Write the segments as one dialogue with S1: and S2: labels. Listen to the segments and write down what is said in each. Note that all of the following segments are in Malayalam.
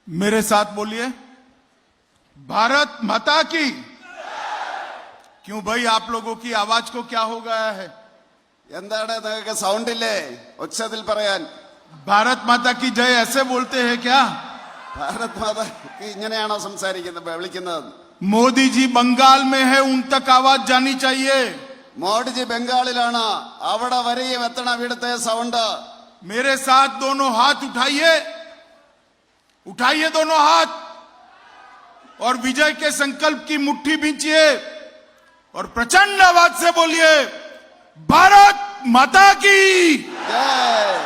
S1: मेरे साथ बोलिए, भारत माता की। क्यों भाई, आप लोगों की आवाज को क्या हो गया है?
S2: साउंड उच्चतिल പറയാൻ
S1: भारत माता की जय ऐसे बोलते हैं क्या?
S2: भारत माता की ഇങ്ങനെയാണോ സംസാരിക്കുന്നത് വിളിക്കുന്നത്?
S1: मोदी जी बंगाल में है, उन तक आवाज जानी चाहिए।
S2: മോഡി ജി ബംഗാളിലാണ്, അവിടെ വരെയും എത്തണം ഇവിടുത്തെ സൗണ്ട്।
S1: मेरे साथ दोनों हाथ उठाइए, उठाइए दोनों हाथ और विजय के संकल्प की मुट्ठी बींचिए और प्रचंड आवाज से बोलिए, भारत माता की
S2: जय,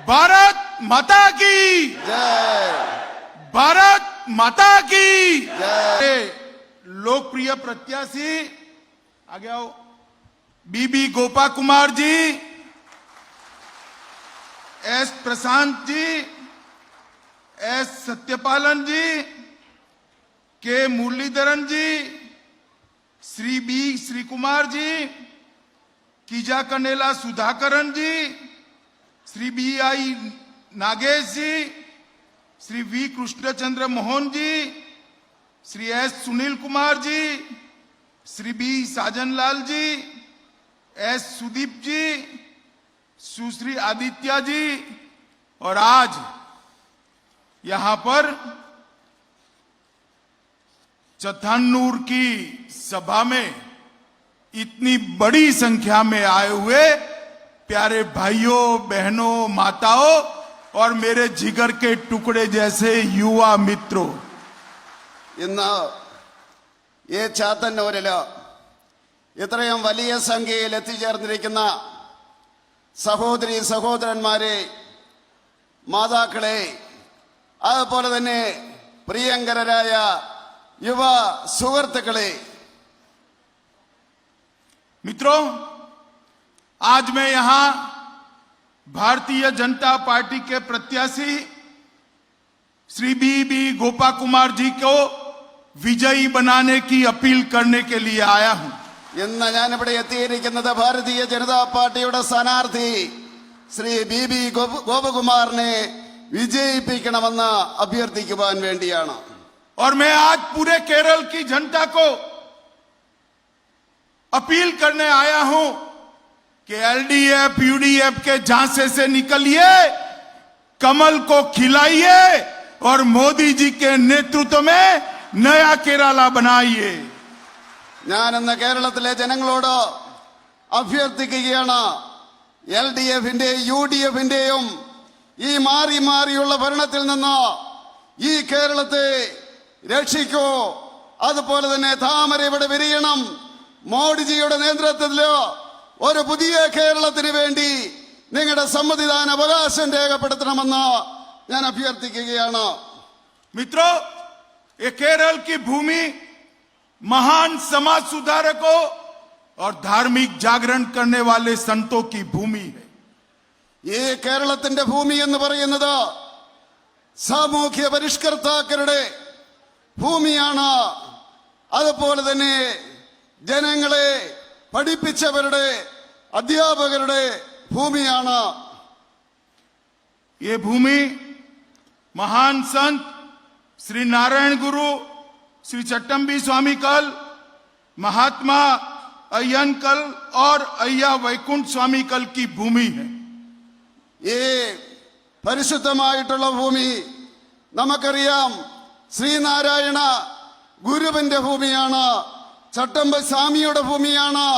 S1: भारत माता की
S2: जय,
S1: भारत माता की
S2: जय।
S1: लोकप्रिय प्रत्याशी आगे आओ, B B Gopa Kumar ji, S Prashant ji, S Satyapalan ji, K Muraleedharan ji, Shri B Shri Kumar ji, Kizhakkanela Sudhakaran ji, Shri B I Nagesh ji, Shri V Krishnachandra Mohan ji, Shri S Sunil Kumar ji, Shri B Sajanlal ji, S Sudeep ji, Sushri Aditya ji, और आज यहां पर चथानूर की सभा में इतनी बड़ी संख्या में आए हुए प्यारे भाइयों बहनों माताओं और मेरे जिगर के टुकड़े जैसे युवा मित्रों,
S2: ഇന്ന് ഈ ചാത്തന്നൂരില് ഇത്രയും വലിയ സംഖ്യയിൽ എത്തിച്ചേർന്നിരിക്കുന്ന സഹോദരി സഹോദരന്മാരെ, മാതാക്കളെ, അതുപോലെ തന്നെ പ്രിയങ്കരായ യുവ സുഹൃത്തുക്കളെ,
S1: मित्रों, आज मैं यहां भारतीय जनता पार्टी के प्रत्याशी श्री बी गोपा कुमार जी को विजयी बनाने की अपील करने के लिए आया हूं।
S2: ഇന്ന് ഞാനിവിടെ എത്തിയിരിക്കുന്നത് ഭാരതീയ ജനതാ പാർട്ടിയുടെ സ്ഥാനാർത്ഥി ശ്രീ ബി ഗോപകുമാറിനെ വിജയിപ്പിക്കണമെന്ന് അഭ്യർത്ഥിക്കുവാൻ വേണ്ടിയാണ്।
S1: और मैं आज पूरे केरल की जनता को अपील करने आया हूं कि एलडीएफ यूडीएफ के झांसे से निकलिए, कमल को खिलाइए और मोदी जी के नेतृत्व में नया केरला बनाइए।
S2: ഞാൻ ഇന്ന് കേരളത്തിലെ ജനങ്ങളോട് അഭ്യർത്ഥിക്കുകയാണ്, LDF-ന്റെയും UDF-ന്റെയും ഈ മാറി മാറിയുള്ള ഭരണത്തിൽ നിന്ന് ഈ കേരളത്തെ രക്ഷിക്കൂ, അതുപോലെ തന്നെ താമര ഇവിടെ വിരിയണം, മോഡിജിയുടെ നേതൃത്വത്തിൽ ഒരു പുതിയ കേരളത്തിന് വേണ്ടി നിങ്ങളുടെ സമ്മതിദാന അവകാശം രേഖപ്പെടുത്തണമെന്ന് ഞാൻ അഭ്യർത്ഥിക്കുകയാണ്।
S1: मित्रों, ये केरल की भूमि महान समाज सुधारकों और धार्मिक जागरण करने वाले संतों की भूमि है।
S2: ഈ കേരളത്തിന്റെ ഭൂമി എന്ന് പറയുന്നത് സാമൂഹ്യ പരിഷ്കർത്താക്കളുടെ ഭൂമിയാണ്, അതുപോലെ തന്നെ ജനങ്ങളെ പഠിപ്പിച്ചവരുടെ അധ്യാപകരുടെ ഭൂമിയാണ്।
S1: ये भूमि महान संत श्री नारायण गुरु श्री चट्टंबी स्वामी कल, महात्मा अय्यन कल और अय्या वैकुंठ स्वामी कल की भूमि है।
S2: ഈ പരിശുദ്ധമായിട്ടുള്ള ഭൂമി നമുക്കറിയാം, ശ്രീനാരായണ ഗുരുവിന്റെ ഭൂമിയാണ്, ചട്ടമ്പ സ്വാമിയുടെ ഭൂമിയാണ്,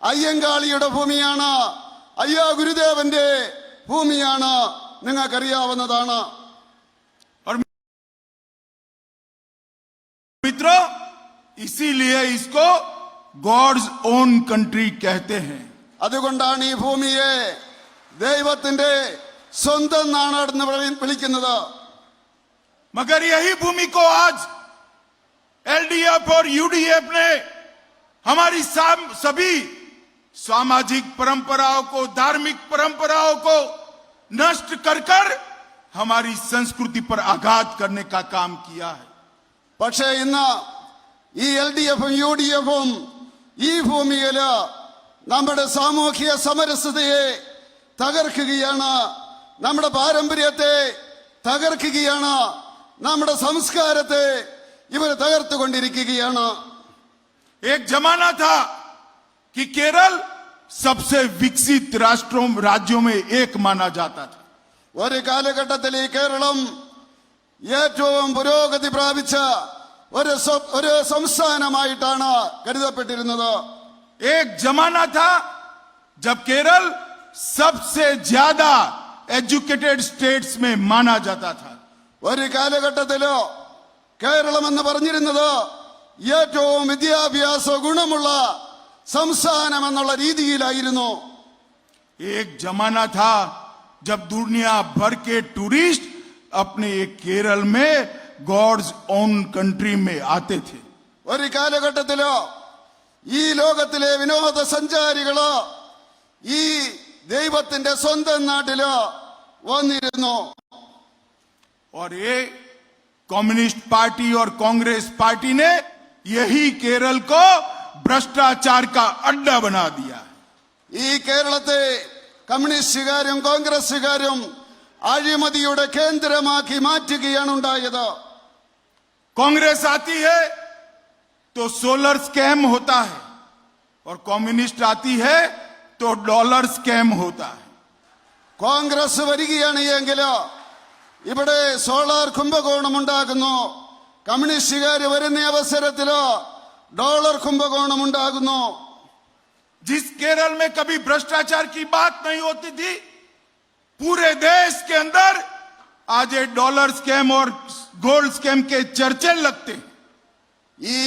S2: അയ്യങ്കാളിയുടെ ഭൂമിയാണ്, അയ്യാ ഗുരുദേവന്റെ ഭൂമിയാണ്, നിങ്ങൾക്കറിയാവുന്നതാണ്।
S1: मित्रों, इसीलिए इसको गॉड्स ओन कंट्री कहते हैं।
S2: അതുകൊണ്ടാണ് ഈ ഭൂമിയെ ദൈവത്തിന്റെ സ്വന്തം നാടെന്ന് വിളിക്കുന്നത്।
S1: मगर यही भूमि को आज एलडीएफ और यूडीएफ ने हमारी सभी सामाजिक परंपराओं को, धार्मिक परंपराओं को नष्ट कर हमारी संस्कृति पर आघात करने का काम किया है।
S2: പക്ഷേ ഇന്ന് ഈ LDF-ഉം UDF-ഉം ഈ ഭൂമിയില് നമ്മുടെ സാമൂഹിക സമരസതയെ തകർക്കുകയാണ്, നമ്മുടെ പാരമ്പര്യത്തെ തകർക്കുകയാണ്, നമ്മുടെ സംസ്കാരത്തെ ഇവർ തകർത്തുകൊണ്ടിരിക്കുകയാണ്.
S1: एक जमाना था कि केरल सबसे विकसित राज्यों में एक माना जाता था.
S2: ഒരു കാലഘട്ടത്തിൽ ഈ കേരളം ഏറ്റവും പുരോഗതി പ്രാപിച്ച ഒരു സംസ്ഥാനമായിട്ടാണ് കരുതപ്പെട്ടിരുന്നത്.
S1: एक जमाना था जब केरल सबसे ज्यादा एजुकेटेड स्टेट्स में माना जाता था.
S2: ഒരു കാലഘട്ടത്തിലോ കേരളം എന്ന് പറഞ്ഞിരുന്നത് ഏറ്റവും വിദ്യാഭ്യാസ ഗുണമുള്ള സംസ്ഥാനം എന്നുള്ള രീതിയിലായിരുന്നു.
S1: एक जमाना था जब दुनिया भर के टूरिस्ट अपने केरल में गॉड्स ओन कंट्री में आते थे.
S2: ഒരു കാലഘട്ടത്തിലോ ഈ ലോകത്തിലെ വിനോദസഞ്ചാരികളോ ഈ ദൈവത്തിന്റെ സ്വന്തം നാട്ടിലോ വന്നിരുന്നു.
S1: और ये कम्युनिस्ट पार्टी और कांग्रेस पार्टी ने यही केरल को भ्रष्टाचार का अड्डा बना दिया.
S2: ഈ കേരളത്തെ കമ്മ്യൂണിസ്റ്റുകാരും കോൺഗ്രസുകാരും അഴിമതിയുടെ കേന്ദ്രമാക്കി മാറ്റുകയാണ് ഉണ്ടായത്.
S1: कांग्रेस आती है तो सोलर स्कैम होता है और कम्युनिस्ट आती है तो डॉलर स्कैम होता है.
S2: കോൺഗ്രസ് വരികയാണ് എങ്കിലോ ഇവിടെ സോളാർ കുംഭകോണം ഉണ്ടാകുന്നു. കമ്മ്യൂണിസ്റ്റുകാർ വരുന്ന അവസരത്തിലോ ഡോളർ കുംഭകോണം ഉണ്ടാകുന്നു.
S1: जिस केरल में कभी भ्रष्टाचार की बात नहीं होती थी, पूरे देश के अंदर आज ये डॉलर स्कैम और गोल्ड स्कैम के चर्चे लगते.
S2: ഈ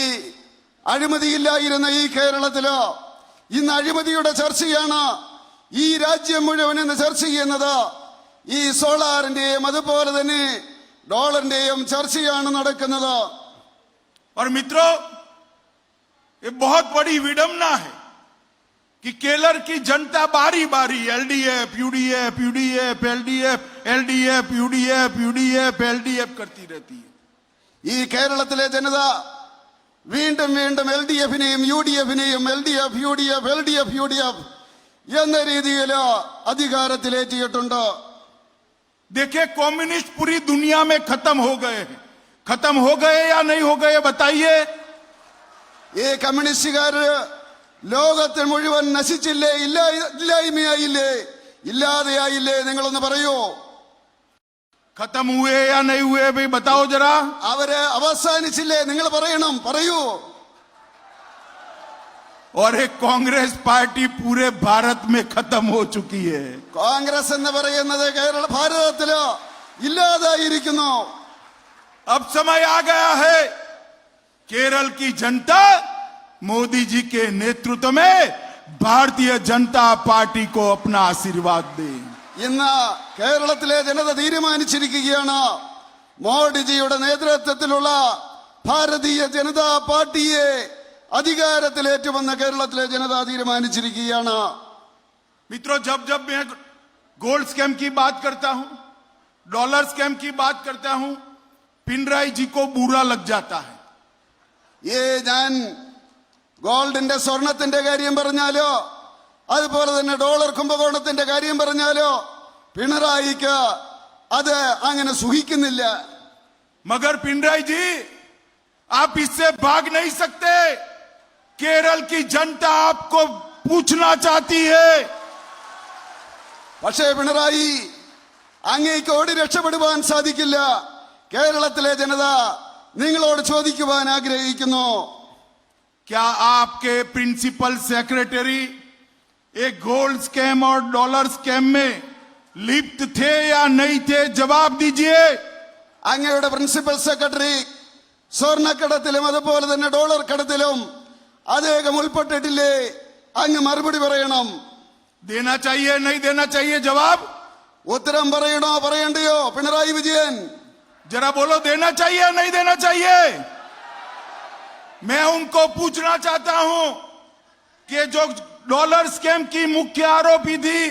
S2: അഴിമതിയില്ലായിരുന്ന ഈ കേരളത്തിലോ ഇന്ന് അഴിമതിയുടെ ചർച്ചയാണ് ഈ രാജ്യം മുഴുവൻ ഇന്ന് ചർച്ച ചെയ്യുന്നത്. ഈ സോളാറിന്റെയും അതുപോലെ തന്നെ ഡോളറിന്റെയും ചർച്ചയാണ് നടക്കുന്നത്.
S1: और मित्रों, ये बहुत बड़ी विडंबना है कि केरल की जनता बारी बारी LDF UDF UDF LDF LDF UDF UDF LDF करती रहती है.
S2: ഈ കേരളത്തിലെ ജനത വീണ്ടും വീണ്ടും എൽഡിഎഫിനെയും യുഡിഎഫിനെയും എൽഡിഎഫ് യുഡിഎഫ് എൽഡിഎഫ് യുഡിഎഫ് എന്ന രീതിയിൽ അധികാരത്തിലേറ്റിയിട്ടുണ്ട്.
S1: देखिए, कम्युनिस्ट पूरी दुनिया में खत्म हो गए हैं. खत्म हो गए या नहीं हो गए बताइए.
S2: ഈ കമ്മ്യൂണിസ്റ്റുകാര് ലോകത്തിൽ മുഴുവൻ നശിച്ചില്ലേ? ഇല്ലായ്മയായില്ലേ? ഇല്ലാതെയായില്ലേ? നിങ്ങളൊന്ന് പറയൂ.
S1: खत्म हुए या नहीं हुए भाई बताओ जरा.
S2: അവര് അവസാനിച്ചില്ലേ? നിങ്ങൾ പറയണം, പറയൂ.
S1: और एक कांग्रेस पार्टी पूरे भारत में खत्म हो चुकी है.
S2: കോൺഗ്രസ് എന്ന് പറയുന്നത് ഭാരതത്തില് ഇല്ലാതായിരിക്കുന്നു.
S1: अब समय आ गया है केरल की जनता मोदी जी के नेतृत्व में भारतीय जनता पार्टी को अपना आशीर्वाद दे.
S2: ഇന്ന് കേരളത്തിലെ ജനത തീരുമാനിച്ചിരിക്കുകയാണ് മോഡിജിയുടെ നേതൃത്വത്തിലുള്ള ഭാരതീയ ജനതാ പാർട്ടിയെ അധികാരത്തിലേറ്റുമെന്ന് കേരളത്തിലെ ജനത തീരുമാനിച്ചിരിക്കുകയാണ്.
S1: मित्रों, जब जब मैं गोल्ड स्कैम की बात करता हूं, डॉलर स्कैम की बात करता हूं, पिनराई जी को बुरा लग जाता है.
S2: ഞാൻ ഗോൾഡിന്റെ സ്വർണത്തിന്റെ കാര്യം പറഞ്ഞാലോ അതുപോലെ തന്നെ ഡോളർ കുംഭകോണത്തിന്റെ കാര്യം പറഞ്ഞാലോ പിണറായിക്ക് അത് അങ്ങനെ സുഖിക്കുന്നില്ല.
S1: मगर पिनराई जी, आप इससे भाग नहीं सकते. केरल की जनता आपको पूछना चाहती है.
S2: പക്ഷേ പിണറായി, അങ്ങേക്ക് ഓടി രക്ഷപ്പെടുവാൻ സാധിക്കില്ല. കേരളത്തിലെ ജനത നിങ്ങളോട് ചോദിക്കുവാൻ ആഗ്രഹിക്കുന്നു.
S1: क्या आपके प्रिंसिपल सेक्रेटरी एक गोल्ड स्कैम और डॉलर स्कैम में लिप्त थे या नहीं थे? जवाब दीजिए.
S2: അങ്ങയുടെ പ്രിൻസിപ്പൽ സെക്രട്ടറി സ്വർണ്ണക്കടത്തിലും അതുപോലെ തന്നെ ഡോളർ കടത്തിലും അദ്ദേഹം ഉൾപ്പെട്ടിട്ടില്ലേ? അങ്ങ് മറുപടി പറയണം.
S1: देना चाहिए नहीं देना चाहिए? जवाब.
S2: ഉത്തരം പറയണോ പറയണ്ടയോ പിണറായി വിജയൻ?
S1: जरा बोलो, देना चाहिए नहीं देना चाहिए? मैं उनको पूछना चाहता हूं कि जो डॉलर स्कैम की मुख्य आरोपी थी,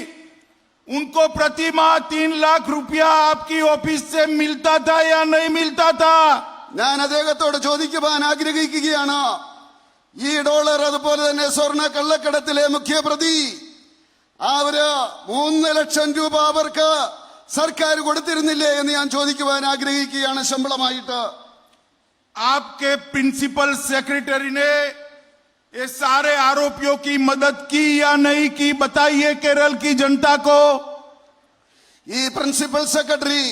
S1: उनको प्रति माह 3 लाख रुपया आपकी ऑफिस से मिलता था या नहीं मिलता था?
S2: ഞാൻ അദ്ദേഹത്തോട് ചോദിക്കുവാൻ ആഗ്രഹിക്കുകയാണ്. ഈ ഡോളർ അതുപോലെ തന്നെ സ്വർണ്ണ കള്ളക്കടത്തിലെ മുഖ്യപ്രതി അവര് 3 ലക്ഷം രൂപ അവർക്ക് സർക്കാർ കൊടുത്തിരുന്നില്ലേ എന്ന് ഞാൻ ചോദിക്കുവാൻ ആഗ്രഹിക്കുകയാണ് ശമ്പളമായിട്ട്.
S1: आपके प्रिंसिपल सेक्रेटरी ने ये सारे आरोपियों की मदद की या नहीं की, बताइए केरल की जनता को.
S2: ഈ പ്രിൻസിപ്പൽ സെക്രട്ടറി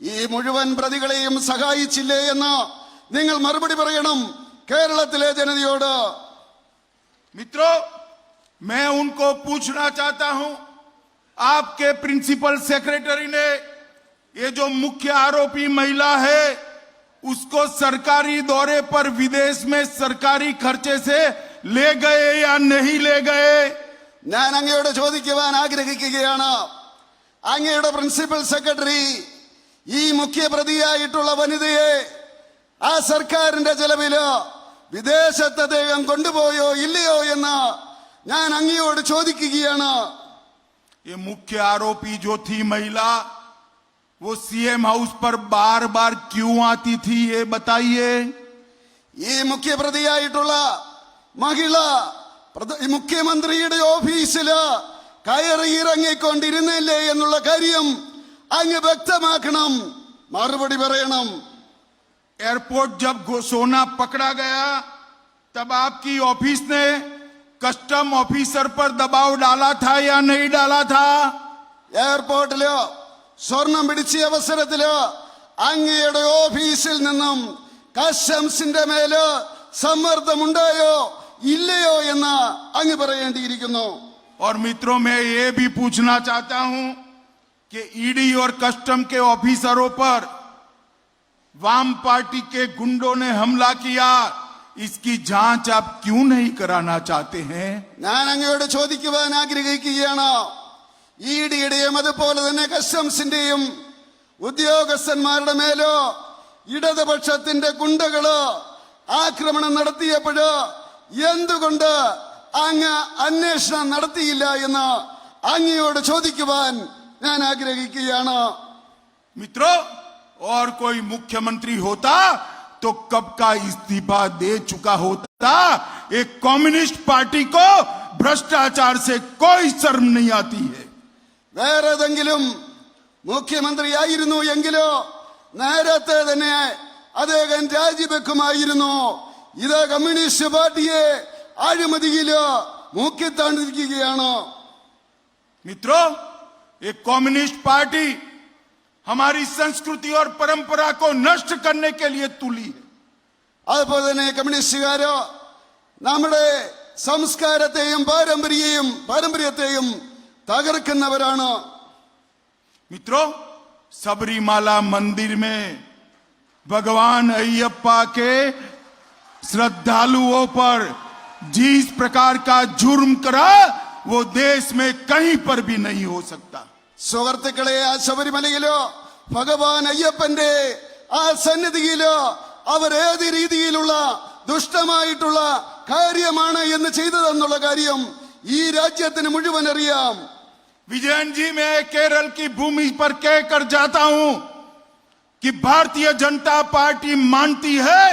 S2: ഈ മുഴുവൻ പ്രതികളെയും സഹായിച്ചില്ലേ എന്ന് നിങ്ങൾ മറുപടി പറയണം കേരളത്തിലെ ജനതയോട്.
S1: मित्रों, मैं उनको पूछना चाहता हूं, आपके प्रिंसिपल सेक्रेटरी ने ये जो मुख्य आरोपी महिला है उसको सरकारी दौरे पर विदेश में सरकारी खर्चे से ले गए या नहीं ले गए.
S2: ഞാൻ അങ്ങയോട് ചോദിക്കുവാൻ ആഗ്രഹിക്കുകയാണ്, അങ്ങയുടെ പ്രിൻസിപ്പൽ സെക്രട്ടറി ഈ മുഖ്യ പ്രതിയായിട്ടുള്ള വനിതയെ ആ സർക്കാരിന്റെ ചെലവില് വിദേശത്ത് അദ്ദേഹം കൊണ്ടുപോയോ ഇല്ലയോ എന്ന് ഞാൻ അങ്ങയോട് ചോദിക്കുകയാണ്.
S1: ये मुख्य आरोपी जो थी महिला, वो सीएम हाउस पर बार बार क्यों आती थी, ये बताइए.
S2: ഈ മുഖ്യപ്രതിയായിട്ടുള്ള മഹിള മുഖ്യമന്ത്രിയുടെ ഓഫീസില് കയറി ഇറങ്ങിക്കൊണ്ടിരുന്നില്ലേ എന്നുള്ള കാര്യം അങ്ങ് വ്യക്തമാക്കണം, മറുപടി പറയണം.
S1: एयरपोर्ट जब सोना पकड़ा गया तब आपकी ऑफिस ने कस्टम ऑफिसर पर दबाव डाला था या नहीं डाला था.
S2: എയർപോർട്ടില് സ്വർണം പിടിച്ച അവസരത്തില് അങ്ങയുടെ ഓഫീസിൽ നിന്നും കസ്റ്റംസിന്റെ മേല് സമ്മർദ്ദമുണ്ടായോ ഇല്ലയോ എന്ന് അങ്ങ് പറയേണ്ടിയിരിക്കുന്നു.
S1: और मित्रों, मैं ये भी पूछना चाहता हूं कि ईडी और कस्टम के ऑफिसरों पर वाम पार्टी के गुंडों ने हमला किया, इसकी जांच आप क्यों नहीं कराना चाहते हैं.
S2: ഞാൻ അങ്ങയോട് ചോദിക്കുവാൻ ആഗ്രഹിക്കുകയാണ്, ഇഡിയുടെയും അതുപോലെ തന്നെ കസ്റ്റംസിന്റെയും ഉദ്യോഗസ്ഥന്മാരുടെ മേലോ ഇടതുപക്ഷത്തിന്റെ ഗുണ്ടകള് ആക്രമണം നടത്തിയപ്പോഴ് എന്തുകൊണ്ട് അങ്ങ് അന്വേഷണം നടത്തിയില്ല എന്ന് അങ്ങയോട് ചോദിക്കുവാൻ ഞാൻ ആഗ്രഹിക്കുകയാണ്.
S1: मित्रों, और कोई मुख्यमंत्री होता तो कब का इस्तीफा दे चुका होता. एक कम्युनिस्ट पार्टी को भ्रष्टाचार से कोई शर्म नहीं आती है.
S2: വേറെ ഏതെങ്കിലും മുഖ്യമന്ത്രിയായിരുന്നു എങ്കിലോ നേരത്തെ തന്നെ അദ്ദേഹം രാജിവെക്കുമായിരുന്നു. ഇത് കമ്മ്യൂണിസ്റ്റ് പാർട്ടിയെ അഴിമതിയില് മുക്കിത്താണ്ടിരിക്കുകയാണ്.
S1: मित्रों, एक कम्युनिस्ट पार्टी हमारी संस्कृति और परंपरा को नष्ट करने के लिए तुली है.
S2: അതുപോലെ തന്നെ കമ്മ്യൂണിസ്റ്റുകാര് നമ്മുടെ സംസ്കാരത്തെയും പാരമ്പര്യത്തെയും തകർക്കുന്നവരാണ്.
S1: मित्रों, सबरीमाला मंदिर में भगवान अयप्पा के श्रद्धालुओं पर जिस प्रकार का जुर्म करा वो देश में कहीं पर भी नहीं हो सकता.
S2: സുഹൃത്തുക്കളെ, ആ ശബരിമലയിലോ ഭഗവാൻ അയ്യപ്പന്റെ ആ സന്നിധിയിലോ അവർ ഏത് രീതിയിലുള്ള ദുഷ്ടമായിട്ടുള്ള കാര്യമാണ് എന്ന് ചെയ്തതെന്നുള്ള കാര്യം ഈ രാജ്യത്തിന് മുഴുവൻ അറിയാം.
S1: विजयन जी, मैं केरल की भूमि पर कहकर जाता हूं कि भारतीय जनता पार्टी मानती है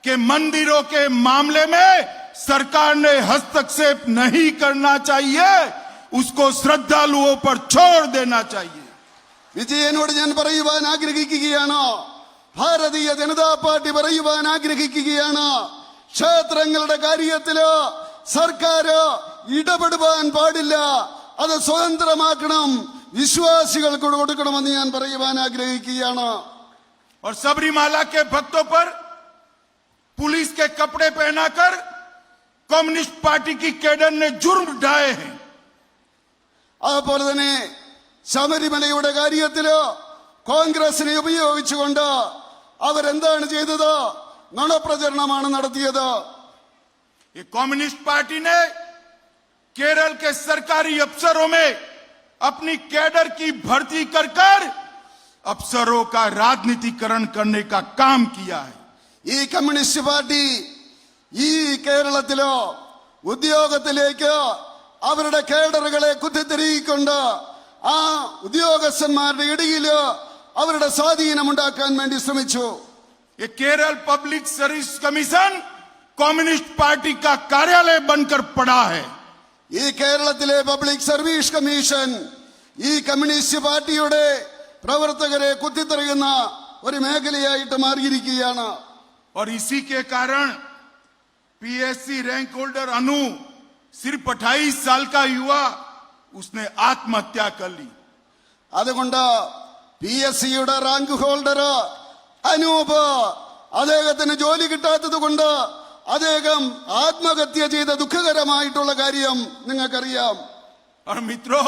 S1: कि मंदिरों के मामले में सरकार ने हस्तक्षेप नहीं करना चाहिए, उसको श्रद्धालुओं पर छोड़ देना चाहिए.
S2: വിജയനോട് ഞാൻ പറയുവാൻ ആഗ്രഹിക്കുകയാണ്, ഭാരതീയ ജനതാ പാർട്ടി പറയുവാൻ ആഗ്രഹിക്കുകയാണ്, ക്ഷേത്രങ്ങളുടെ കാര്യത്തില് സർക്കാർ ഇടപെടുവാൻ പാടില്ല, അത് സ്വതന്ത്രമാക്കണം, വിശ്വാസികൾക്ക് കൊടുക്കണമെന്ന് ഞാൻ പറയുവാൻ ആഗ്രഹിക്കുകയാണ്.
S1: और सबरीमाला के भक्तों पर पुलिस के कपड़े पहनाकर कम्युनिस्ट पार्टी की कैडर ने जुर्म ढाए हैं.
S2: അതുപോലെ തന്നെ ശബരിമലയുടെ കാര്യത്തില് കോൺഗ്രസിനെ ഉപയോഗിച്ചുകൊണ്ട് അവരെന്താണ് ചെയ്തത്? നുണപ്രചരണമാണ് നടത്തിയത്.
S1: ये कम्युनिस्ट पार्टी ने केरल के सरकारी अफसरों में अपनी कैडर की भर्ती कर अफसरों का राजनीतिकरण करने का काम किया है.
S2: ഈ കമ്മ്യൂണിസ്റ്റ് പാർട്ടി ഈ കേരളത്തിലോ ഉദ്യോഗത്തിലേക്ക് അവരുടെ കേഡറുകളെ കുത്തിത്തിരിക്കൊണ്ട് ആ ഉദ്യോഗസ്ഥന്മാരുടെ ഇടയില് അവരുടെ സ്വാധീനം ഉണ്ടാക്കാൻ വേണ്ടി ശ്രമിച്ചു.
S1: ये Kerala public service commission communist party का कार्यालय बनकर पड़ा है.
S2: ഈ കേരളത്തിലെ പബ്ലിക് സർവീസ് കമ്മീഷൻ ഈ കമ്മ്യൂണിസ്റ്റ് പാർട്ടിയുടെ പ്രവർത്തകരെ കുത്തിത്തെറിയുന്ന ഒരു മേഖലയായിട്ട് മാറിയിരിക്കുകയാണ്.
S1: और इसी के कारण पीएससी रैंक होल्डर अनु सिर्फ 28 साल का युवा उसने आत्महत्या कर ली.
S2: അതുകൊണ്ട് PSCയുടെ റാങ്ക് ഹോൾഡർ അനൂപ് അദ്ദേഹത്തിന് ജോലി കിട്ടാത്തത് കൊണ്ട് അദ്ദേഹം ആത്മഹത്യ ചെയ്ത ദുഃഖകരമായിട്ടുള്ള കാര്യം നിങ്ങൾക്കറിയാം.
S1: और मित्रों,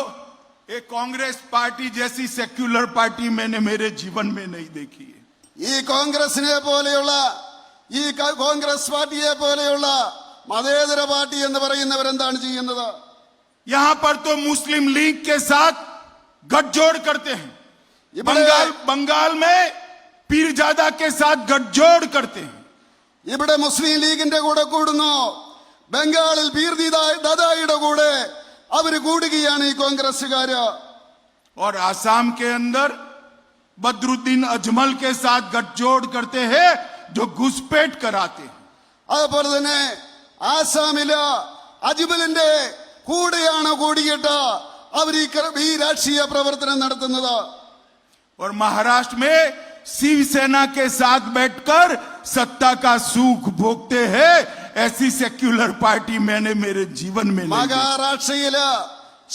S1: ये कांग्रेस पार्टी जैसी सेक्युलर पार्टी मैंने मेरे जीवन में नहीं देखी है.
S2: ഈ കോൺഗ്രസിനെ പോലെയുള്ള ഈ കോൺഗ്രസ് പാർട്ടിയെ പോലെയുള്ള മതേതര പാർട്ടി എന്ന് പറയുന്നവരെന്താണ് ചെയ്യുന്നത്?
S1: यहां पर तो मुस्लिम लीग के साथ गठजोड़ करते हैं. बंगाल में पीरजादा के साथ गठजोड़ करते हैं.
S2: ഇവിടെ മുസ്ലിം ലീഗിന്റെ കൂടെ കൂടുന്നു, ബംഗാളിൽ പീർ ദാദായുടെ കൂടെ അവര് കൂടുകയാണ് ഈ കോൺഗ്രസുകാര്.
S1: और आसाम के अंदर बदरुद्दीन अजमल के साथ गठजोड़ करते हैं जो घुसपैठ कराते हैं.
S2: അതുപോലെ തന്നെ ആസാമില് അജ്മലിന്റെ കൂടെയാണ് കൂടിയിട്ട് അവർ ഈ രാഷ്ട്രീയ പ്രവർത്തനം നടത്തുന്നത്.
S1: और महाराष्ट्र में शिवसेना के साथ बैठकर सत्ता का सुख भोगते हैं. ऐसी सेक्युलर पार्टी मैंने मेरे जीवन में नहीं देखी.
S2: മഹാരാഷ്ട്രയില്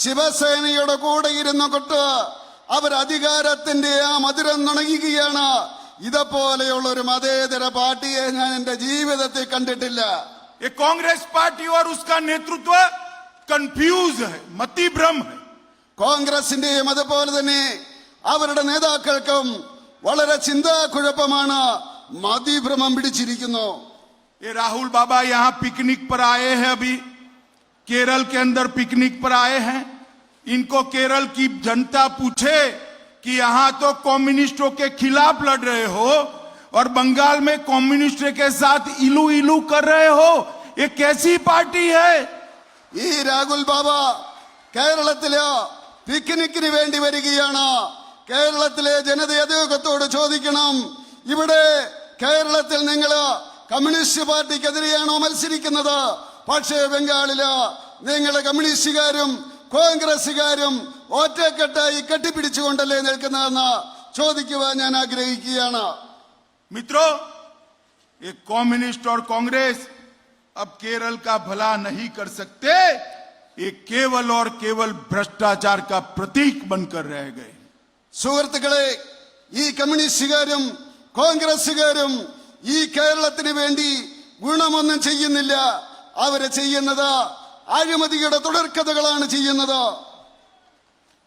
S2: ശിവസേനയുടെ കൂടെ ഇരുന്നു കൊണ്ട് അവർ അധികാരത്തിന്റെ ആ മധുരം നുണയുകയാണ്. ഇതുപോലെയുള്ള ഒരു മതേതര പാർട്ടിയെ ഞാൻ എന്റെ ജീവിതത്തിൽ കണ്ടിട്ടില്ല.
S1: ये कांग्रेस पार्टी और उसका नेतृत्व कंफ्यूज है, मतिभ्रम है.
S2: കോൺഗ്രസിന്റെയും അതുപോലെ തന്നെ അവരുടെ നേതാക്കൾക്കും വളരെ ചിന്താക്കുഴപ്പമാണ്, മതിഭ്രമം പിടിച്ചിരിക്കുന്നു.
S1: ये राहुल बाबा यहाँ पिकनिक पर आए हैं, अभी केरल के अंदर पिकनिक पर आए हैं. इनको केरल की जनता पूछे कि यहाँ तो कम्युनिस्टों के खिलाफ लड़ रहे हो और बंगाल में कम्युनिस्ट के साथ इलू इलू कर रहे हो, ये कैसी पार्टी है?
S2: ഈ രാഹുൽ ബാബ കേരളത്തില് പിക്നിക്കിന് വേണ്ടി വരികയാണ്. കേരളത്തിലെ ജനത അദ്ദേഹത്തോട് ചോദിക്കണം, ഇവിടെ കേരളത്തിൽ നിങ്ങൾ കമ്മ്യൂണിസ്റ്റ് പാർട്ടിക്കെതിരെയാണോ മത്സരിക്കുന്നത്? പക്ഷേ ബംഗാളില് നിങ്ങൾ കമ്മ്യൂണിസ്റ്റുകാരും കോൺഗ്രസുകാരും ഒറ്റക്കെട്ടായി കെട്ടിപ്പിടിച്ചുകൊണ്ടല്ലേ നിൽക്കുന്നതെന്ന് ചോദിക്കുവാൻ ഞാൻ ആഗ്രഹിക്കുകയാണ്.
S1: मित्रों, ये कम्युनिस्ट और कांग्रेस अब केरल का भला नहीं कर सकते. ये केवल और केवल भ्रष्टाचार का प्रतीक बनकर रह गए.
S2: സുഹൃത്തുക്കളെ, ഈ കമ്മ്യൂണിസ്റ്റുകാരും കോൺഗ്രസുകാരും ഈ കേരളത്തിന് വേണ്ടി ഗുണമൊന്നും ചെയ്യുന്നില്ല. അവര് ചെയ്യുന്നത് അഴിമതിയുടെ തുടർക്കഥകളാണ് ചെയ്യുന്നത്.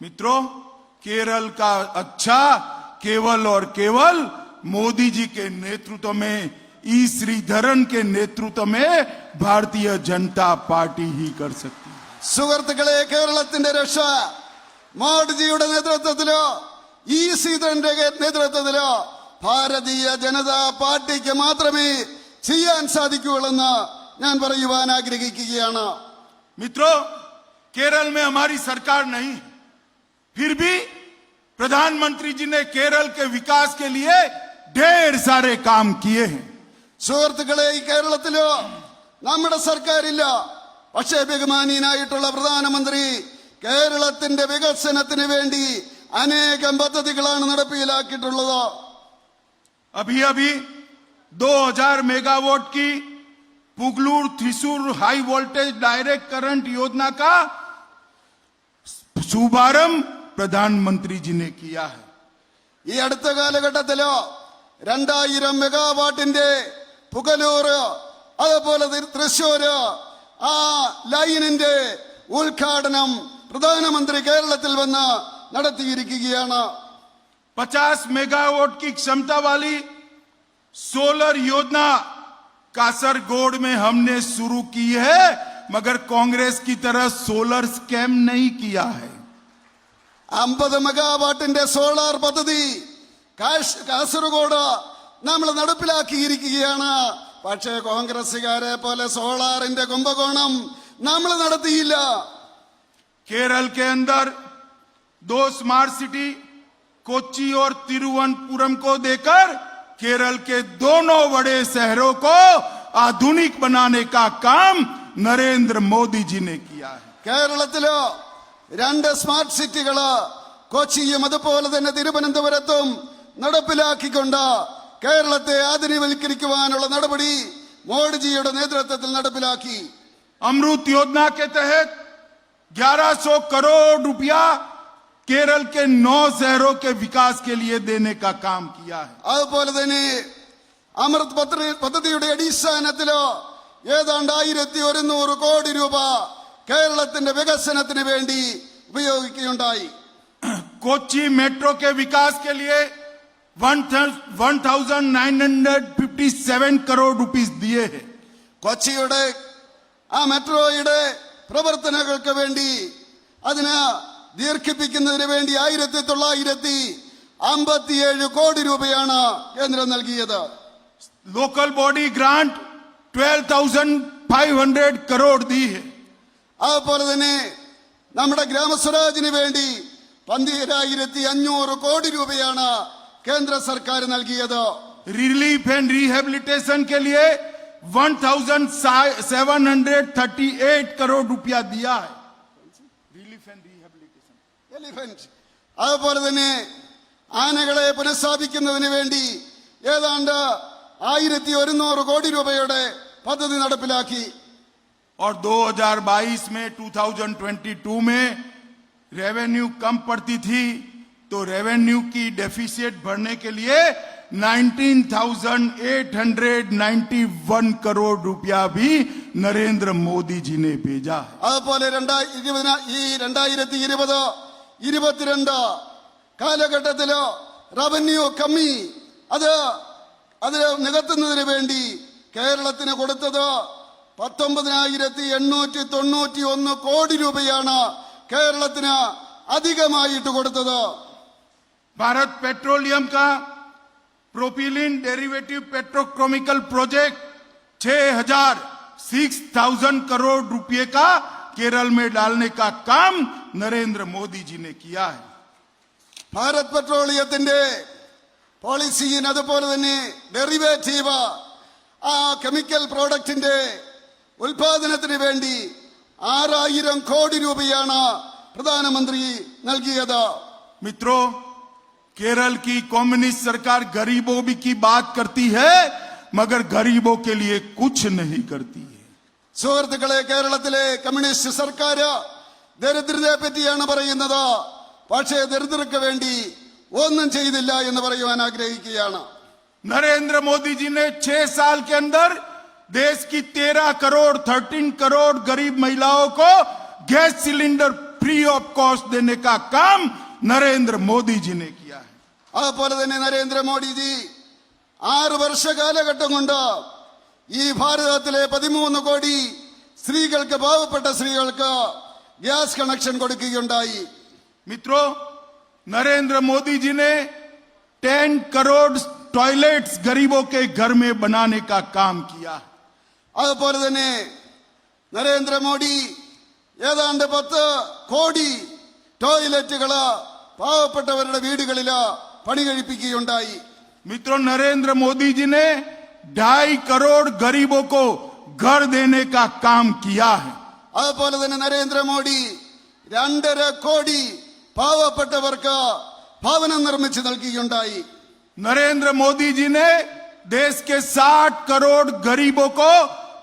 S1: मित्रों, केरल का अच्छा केवल और केवल मोदी जी के नेतृत्व में, ई श्रीधरन के नेतृत्व में भारतीय जनता पार्टी ही कर सकती है.
S2: സുഹൃത്തുക്കളെ, കേരളത്തിന്റെ രക്ഷ മോഡിജിയുടെ നേതൃത്വത്തിലോ ഈ ശ്രീധരന്റെ നേതൃത്വത്തിലോ ഭാരതീയ ജനതാ പാർട്ടിക്ക് മാത്രമേ ചെയ്യാൻ സാധിക്കുകയുള്ളെന്ന് ഞാൻ പറയുവാൻ ആഗ്രഹിക്കുകയാണ്.
S1: मित्रों, केरल में हमारी सरकार नहीं है, फिर भी प्रधानमंत्री जी ने केरल के विकास के लिए ढेर सारे काम किए हैं.
S2: സുഹൃത്തുക്കളെ, ഈ കേരളത്തിലോ നമ്മുടെ സർക്കാരില്ല, പക്ഷേ ബഹുമാനീയനായിട്ടുള്ള പ്രധാനമന്ത്രി കേരളത്തിന്റെ വികസനത്തിന് വേണ്ടി അനേകം പദ്ധതികളാണ് നടപ്പിലാക്കിയിട്ടുള്ളത്.
S1: अभी अभी 2000 मेगावाट की Pugalur Thrissur high voltage direct current योजना का शुभारंभ प्रधानमंत्री जी ने किया है.
S2: ഈ അടുത്ത കാലഘട്ടത്തിലോ 2000 മെഗാവാട്ടിന്റെ പുകലൂർ അതുപോലെ തൃശ്ശൂര് ആ ലൈനിന്റെ ഉദ്ഘാടനം പ്രധാനമന്ത്രി കേരളത്തിൽ വന്ന് നടത്തിയിരിക്കുകയാണ്.
S1: 50 मेगावाट की क्षमता वाली सोलर योजना कासरगोड में हमने शुरू की है, मगर कांग्रेस की तरह सोलर स्कैम नहीं किया है.
S2: 50 മെഗാവാട്ടിന്റെ സോളാർ പദ്ധതി കാസർഗോഡ് നമ്മൾ നടപ്പിലാക്കിയിരിക്കുകയാണ്. പക്ഷേ കോൺഗ്രസുകാരെ പോലെ സോളാറിന്റെ കുംഭകോണം നമ്മൾ നടത്തിയില്ല.
S1: केरल के अंदर 2 स्मार्ट सिटी कोच्चि और तिरुवनंतपुरम को देकर केरल के दोनों बड़े शहरों को आधुनिक बनाने का काम नरेंद्र मोदी जी ने किया है.
S2: കേരളത്തില് 2 സ്മാർട്ട് സിറ്റികള് കൊച്ചിയും അതുപോലെ തന്നെ തിരുവനന്തപുരത്തും നടപ്പിലാക്കിക്കൊണ്ട് കേരളത്തെ ആധുനികവൽക്കരിക്കുവാനുള്ള നടപടി മോഡിജിയുടെ നേതൃത്വത്തിൽ നടപ്പിലാക്കി.
S1: अमृत योजना के तहत 1100 करोड़ रुपया केरल के 9 शहरों के विकास के लिए देने का काम किया है.
S2: അതുപോലെ തന്നെ അമൃത് പദ്ധതിയുടെ അടിസ്ഥാനത്തിലോ ഏതാണ്ട് 1100 കോടി രൂപ കേരളത്തിന്റെ വികസനത്തിന് വേണ്ടി ഉപയോഗിക്കുകയുണ്ടായി.
S1: कोच्चि मेट्रो के विकास के लिए 1957 करोड़ रुपीस दिए हैं.
S2: കൊച്ചിയുടെ ആ മെട്രോയുടെ പ്രവർത്തനങ്ങൾക്ക് വേണ്ടി അതിന് ദീർഘിപ്പിക്കുന്നതിന് വേണ്ടി 1957 കോടി രൂപയാണ് കേന്ദ്രം നൽകിയത്.
S1: लोकल बॉडी ग्रांट 12,500 करोड़ दी है.
S2: അതുപോലെ തന്നെ നമ്മുടെ ഗ്രാമസ്വരാജിന് വേണ്ടി 12,500 കോടി രൂപയാണ് കേന്ദ്ര സർക്കാർ നൽകിയത്.
S1: रिलीफ एंड रिहेबिलिटेशन के लिए 1,738 करोड़ रुपया दिया है. Relief and rehabilitation.
S2: എലിഫന്റ് അതുപോലെ തന്നെ ആനകളെ പുനഃസ്ഥാപിക്കുന്നതിന് വേണ്ടി ഏതാണ്ട് 1,100 കോടി രൂപയുടെ പദ്ധതി നടപ്പിലാക്കി.
S1: और 2022 में 2022 में रेवेन्यू कम पड़ती थी तो रेवेन्यू की डेफिसिट भरने के लिए 19,891 करोड़ रुपया भी नरेंद्र मोदी जी ने भेजा है.
S2: അതുപോലെ 2020-22 കാലഘട്ടത്തിലോ റവന്യൂ കമ്മി അത് നികത്തുന്നതിന് വേണ്ടി കേരളത്തിന് കൊടുത്തത് 19,891 കോടി രൂപയാണ് കേരളത്തിന് അധികമായിട്ട് കൊടുത്തത്.
S1: भारत पेट्रोलियम का propylene derivative petrochemical project 6,000 crore रुपए का केरल में डालने का काम नरेंद्र मोदी जी ने किया है.
S2: ഭാരത് പെട്രോളിയത്തിന്റെ പോളിസിയിൽ അതുപോലെ തന്നെ ഡെറിവേറ്റീവ് ആ കെമിക്കൽ പ്രോഡക്റ്റിന്റെ ഉൽപാദനത്തിന് വേണ്ടി 6,000 കോടി രൂപയാണ് പ്രധാനമന്ത്രി നൽകിയത്.
S1: मित्रों, केरल की कम्युनिस्ट सरकार गरीबों की बात करती है मगर गरीबों के लिए कुछ नहीं करती है.
S2: സുഹൃത്തുക്കളെ, കേരളത്തിലെ കമ്മ്യൂണിസ്റ്റ് സർക്കാർ ദരിദ്രരെ പറ്റിയാണ് പറയുന്നത്, പക്ഷേ ദരിദ്രർക്ക് വേണ്ടി ഒന്നും ചെയ്തില്ല എന്ന് പറയുവാൻ ആഗ്രഹിക്കുകയാണ്.
S1: नरेंद्र मोदी जी ने 6 साल के अंदर देश की 13 करोड़ गरीब महिलाओं को gas cylinder free of cost देने का काम नरेंद्र मोदी जी ने किया है.
S2: അതുപോലെ തന്നെ നരേന്ദ്രമോദിജി 6 വർഷ കാലഘട്ടം കൊണ്ട് ഈ ഭാരതത്തിലെ 13 കോടി സ്ത്രീകൾക്ക്, പാവപ്പെട്ട സ്ത്രീകൾക്ക് ഗ്യാസ് കണക്ഷൻ കൊടുക്കുകയുണ്ടായി.
S1: मित्रों, नरेंद्र मोदी जी ने 10 करोड़ टॉयलेट्स गरीबों के घर में बनाने का काम किया.
S2: അതുപോലെ തന്നെ നരേന്ദ്രമോദി ഏതാണ്ട് 10 കോടി ടോയ്ലറ്റുകള് പാവപ്പെട്ടവരുടെ വീടുകളിൽ പണി കഴിപ്പിക്കുകയുണ്ടായി.
S1: मित्रों, नरेंद्र मोदी जी ने 2.5 करोड़ गरीबों को घर देने का काम किया है.
S2: അതുപോലെ തന്നെ നരേന്ദ്രമോദി 2.5 കോടി പാവപ്പെട്ടവർക്ക് ഭവനം നിർമ്മിച്ച് നൽകുകയുണ്ടായി.
S1: नरेंद्र मोदी जी ने देश के 60 करोड़ गरीबों को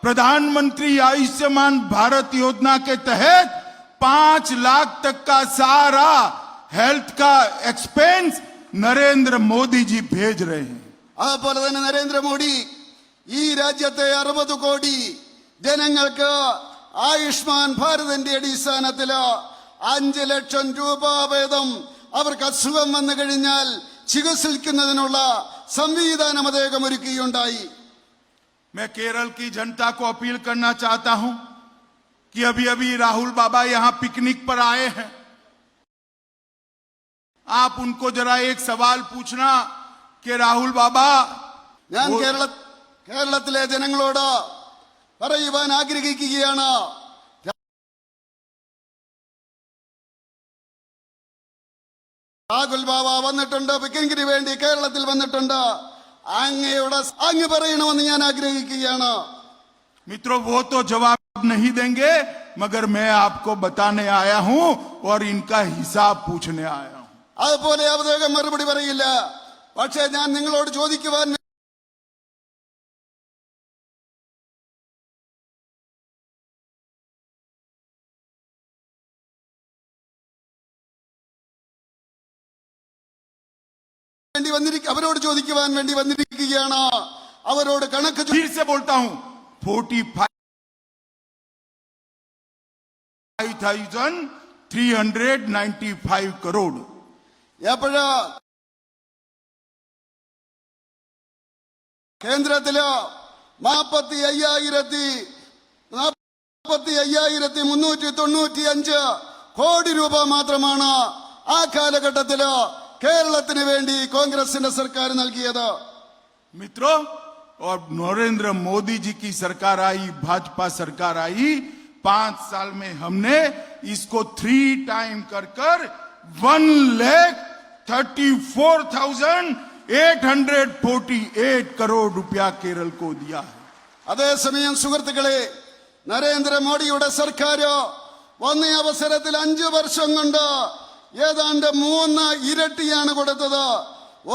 S1: प्रधानमंत्री आयुष्मान भारत योजना के तहत 5 लाख तक का सारा हेल्थ का एक्सपेंस नरेंद्र मोदी जी भेज रहे हैं.
S2: അതുപോലെ തന്നെ നരേന്ദ്രമോദി ഈ രാജ്യത്തെ 60 കോടി ജനങ്ങൾക്ക് ആയുഷ്മാൻ ഭാരതിന്റെ അടിസ്ഥാനത്തിൽ 5 ലക്ഷം രൂപ വീതം അവർക്ക് അസുഖം വന്നു കഴിഞ്ഞാൽ ചികിത്സിക്കുന്നതിനുള്ള സംവിധാനം അദ്ദേഹം ഒരുക്കുകയുണ്ടായി.
S1: मैं केरल की जनता को अपील करना चाहता हूं कि अभी अभी राहुल बाबा यहां पिकनिक पर आए हैं. आप उनको जरा एक सवाल पूछना कि राहुल बाबा,
S2: ഞാൻ കേരളത്തിലെ ജനങ്ങളോട് പറയുവാൻ ആഗ്രഹിക്കുകയാണ്, രാഹുൽ ബാബ വന്നിട്ടുണ്ട്, പിക്നിക്കിന് വേണ്ടി കേരളത്തിൽ വന്നിട്ടുണ്ട്, അങ്ങ് പറയണമെന്ന് ഞാൻ ആഗ്രഹിക്കുകയാണ്.
S1: मित्रों, वो तो जवाब नहीं देंगे मगर मैं आपको बताने आया हूं और इनका हिसाब पूछने आया हूं.
S2: അതുപോലെ അദ്ദേഹം മറുപടി പറയില്ല. പക്ഷേ ഞാൻ നിങ്ങളോട് ചോദിക്കുവാൻ അവരോട് ചോദിക്കുവാൻ വേണ്ടി വന്നിരിക്കുകയാണ്. അവരോട് കണക്ക്
S1: फिर से बोलता हूं 45,395 करोड़.
S2: എപ്പോഴാ കേന്ദ്രത്തില് 45,395 കോടി രൂപ മാത്രമാണ് ആ കാലഘട്ടത്തില് കേരളത്തിന് വേണ്ടി കോൺഗ്രസിന്റെ സർക്കാർ നൽകിയത്.
S1: मित्रों, और नरेंद्र मोदी जी की सरकार आई, भाजपा सरकार आई, 5 साल में हमने इसको 3 टाइम कर 1,34,848 करोड़ रुपया केरल को दिया है.
S2: അതേസമയം സുഹൃത്തുക്കളെ, നരേന്ദ്രമോദിയുടെ സർക്കാർ വന്ന അവസരത്തിൽ 5 വർഷം കൊണ്ട് ഏതാണ്ട് 3 ഇരട്ടിയാണ് കൊടുത്തത്.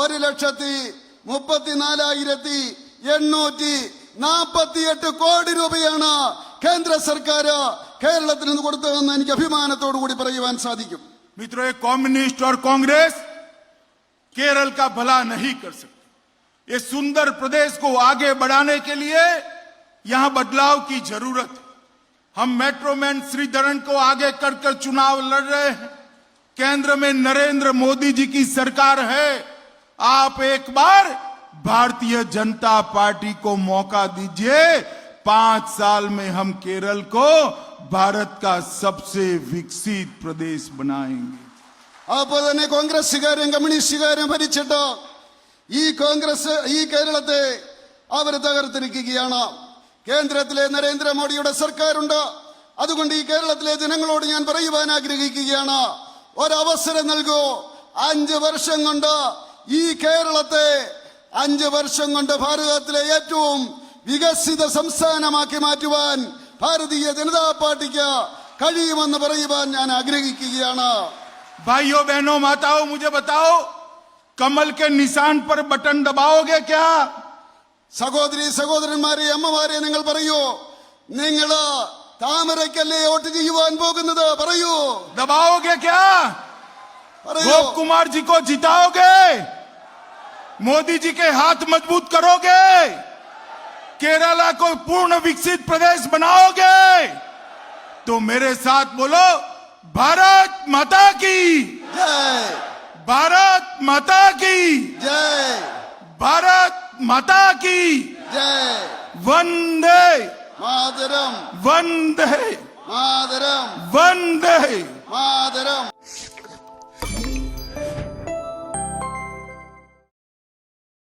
S2: 1,34,848 കോടി രൂപയാണ് കേന്ദ്ര സർക്കാർ കേരളത്തിന് നിന്ന് കൊടുത്തതെന്ന് എനിക്ക് അഭിമാനത്തോടു കൂടി പറയുവാൻ സാധിക്കും.
S1: मित्रों, ये कम्युनिस्ट और कांग्रेस केरल का भला नहीं कर सकते. ये सुंदर प्रदेश को आगे बढ़ाने के लिए यहां बदलाव की जरूरत है. हम मेट्रोमैन श्रीधरन को आगे कर चुनाव लड़ रहे हैं. केंद्र में नरेंद्र मोदी जी की सरकार है. आप एक बार भारतीय जनता पार्टी को मौका दीजिए. 5 साल में हम केरल को भारत का सबसे विकसित प्रदेश बनाएंगे.
S2: അപ്പോൾ തന്നെ കോൺഗ്രസുകാരും കമ്മ്യൂണിസ്റ്റുകാരും ഭരിച്ചിട്ട് ഈ കേരളത്തെ അവർ തകർത്തിരിക്കുകയാണ്. കേന്ദ്രത്തിലെ നരേന്ദ്രമോദിയുടെ സർക്കാരുണ്ട്. അതുകൊണ്ട് ഈ കേരളത്തിലെ ജനങ്ങളോട് ഞാൻ പറയുവാൻ ആഗ്രഹിക്കുകയാണ്, ഒരവസരം നൽകൂ. 5 വർഷം കൊണ്ട് ഈ കേരളത്തെ 5 വർഷം കൊണ്ട് ഭാരതത്തിലെ ഏറ്റവും വികസിത സംസ്ഥാനമാക്കി മാറ്റുവാൻ ഭാരതീയ ജനതാ പാർട്ടിക്ക് കഴിയുമെന്ന് പറയുവാൻ ഞാൻ ആഗ്രഹിക്കുകയാണ്.
S1: भाइयों बहनों माताओं, मुझे बताओ, कमल के निशान पर बटन दबाओगे क्या?
S2: സഹോദരി സഹോദരന്മാരെ, അമ്മമാരെ, നിങ്ങൾ പറയൂ, നിങ്ങൾ താമരയ്ക്കല്ലേ വോട്ട് ചെയ്യുവാൻ പോകുന്നത്? പറയൂ,
S1: दबाओगे क्या?
S2: പറയൂ.
S1: गोप कुमार जी को जिताओगे? मोदी जी के हाथ मजबूत करोगे? केरला को पूर्ण विकसित प्रदेश बनाओगे? तो मेरे साथ बोलो, भारत माता की
S2: ജയ്,
S1: भारत माता की
S2: ജയ്,
S1: भारत माता की
S2: ജയ്.
S1: वंदे
S2: മാതരം,
S1: वंदे
S2: മാതരം,
S1: वंदे
S2: മാതരം.